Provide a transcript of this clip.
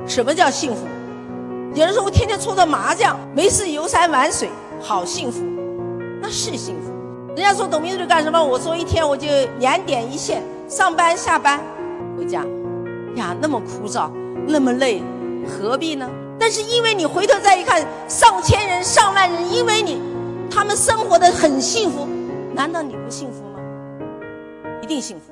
什么叫幸福？有人说我天天搓着麻将，没事游山玩水，好幸福。那是幸福。人家说董明珠干什么？我说一天我就2点一线，上班下班回家，呀，那么枯燥，那么累，何必呢？但是因为你回头再一看，上千人上万人因为你他们生活的很幸福，难道你不幸福吗？一定幸福。